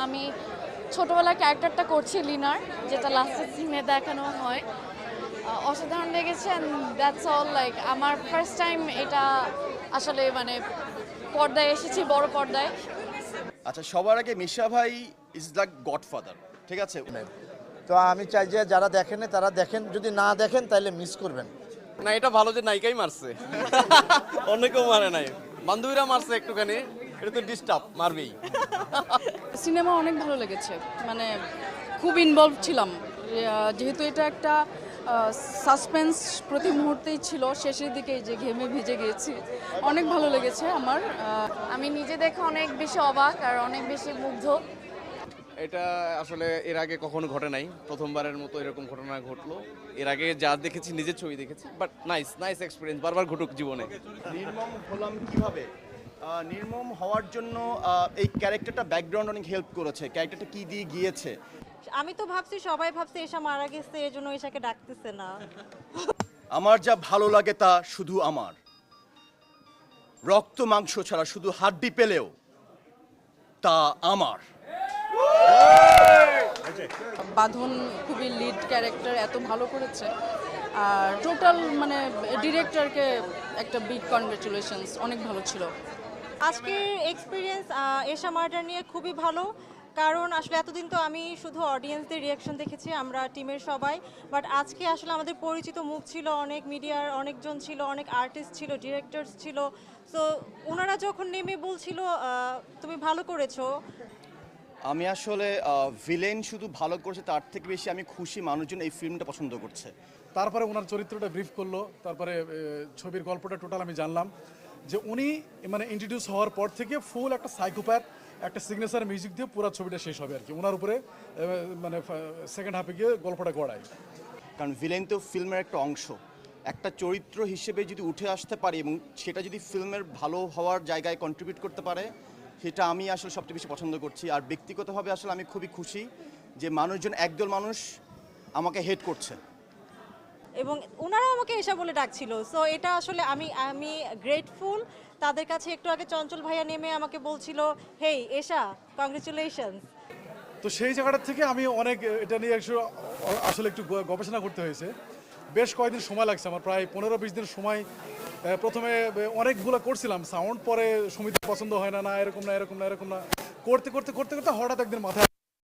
আমি ছোটবেলার ক্যারেক্টারটা করছি লিনার, যেটা লাস্টের সিনে দেখানো হয়। অসাধারণ লেগেছে অ্যান্ড দ্যাটস অল। লাইক আমার ফার্স্ট টাইম এটা আসলে মানে পর্দায় এসেছি, বড় পর্দায়। আচ্ছা, সবার আগে মিশা ভাই ইজ দ্য গডফাদার, ঠিক আছে? তো আমি চাই যে যারা দেখেন তারা দেখেন, যদি না দেখেন তাহলে মিস করবেন। না, এটা ভালো যে নায়িকাই মারছে, অন্য কেউ মারে নাই, বান্ধবীরা মারছে একটুখানি, এটা তো ডিস্টার্ব মারবেই। সিনেমা অনেক ভালো লেগেছে, মানে খুব ইনভলভ ছিলাম, যেহেতু এটা একটা সাসপেন্স প্রতি মুহূর্তেই ছিল, শেষের দিকে যে ঘেমে ভিজে গিয়েছি। অনেক ভালো লেগেছে আমার। আমি নিজে দেখে অনেক বেশি অবাক আর অনেক বেশি মুগ্ধ। এটা আসলে এর আগে কখনো ঘটে নাই, প্রথমবারের মতো এরকম ঘটনা ঘটলো। এর আগে যা দেখেছি নিজের ছবি দেখেছি, বাট নাইস এক্সপিরিয়েন্স, বারবার ঘটুক জীবনে। নির্মম হলাম কিভাবে? নির্মম হওয়ার জন্য এই ক্যারেক্টারটা ব্যাকগ্রাউন্ড অনেক হেল্প করেছে। ক্যারেক্টারটা কি দিয়ে গিয়েছে? আমি তো ভাবছি সবাই ভাবছে এসা মারা গেছে, এই জন্য এসাকে ডাকতেছে না। আমার যা ভালো লাগে তা শুধু আমার, রক্ত মাংস ছাড়া শুধু হাড্ডি পেলেও তা আমার। বাঁধন খুবই লিড ক্যারেক্টার, এত ভালো করেছে। আর টোটাল মানে ডিরেক্টরকে একটা বিগ কনগ্রাচুলেশনস, অনেক ভালো ছিল। আজকের এক্সপিরিয়েন্স এশা মার্ডার নিয়ে খুবই ভালো, কারণ আসলে এতদিন তো আমি শুধু অডিয়েন্সদের রিয়াকশন দেখেছি, আমরা টিমের সবাই। বাট আজকে আসলে আমাদের পরিচিত মুখ ছিল, অনেক মিডিয়ার অনেকজন ছিল, অনেক আর্টিস্ট ছিল, ডিরেক্টরস ছিল। সো ওনারা যখন নেমে বলছিল তুমি ভালো করেছো। আমি আসলে ভিলেন শুধু ভালো করছে তার থেকে বেশি আমি খুশি মানুষজন এই ফিল্মটা পছন্দ করছে। তারপরে ওনার চরিত্রটা ব্রিফ করলো, তারপরে ছবির গল্পটা টোটাল আমি জানলাম যে উনি মানে ইন্ট্রোডিউস হওয়ার পর থেকে ফুল একটা সাইকোপ্যাথ, একটা সিগনেচার মিউজিক দিয়ে পুরো ছবিটা শেষ হবে আর কি। ওনার উপরে মানে সেকেন্ড হাফে গিয়ে গল্পটা গড়ায়। কারণ ভিলেন তো ফিল্মের একটা অংশ, একটা চরিত্র হিসেবে যদি উঠে আসতে পারে এবং সেটা যদি ফিল্মের ভালো হওয়ার জায়গায় কন্ট্রিবিউট করতে পারে, সেটা আমি আসলে সবচেয়ে বেশি পছন্দ করছি। আর ব্যক্তিগতভাবে আসলে আমি খুবই খুশি যে মানুষজন, একদল মানুষ আমাকে হেট করছে এবং ওনারা আমাকে এসা বলে ডাকছিল। সো এটা আসলে আমি গ্রেটফুল তাদের কাছে। একটু আগে চঞ্চল ভাইয়া নেমে আমাকে বলছিল, হেই এশা, কংগ্রেচুলেশনস। তো সেই জায়গাটা থেকে আমি অনেক এটা নিয়ে আসলে একটু গবেষণা করতে হয়েছে। বেশ কয়েকদিন সময় লাগছে আমার, প্রায় 15-20 দিন সময়। প্রথমে অনেকগুলো করছিলাম সাউন্ড, পরে সমিতি পছন্দ হয় না, এরকম না করতে করতে হঠাৎ একদিন মাথায়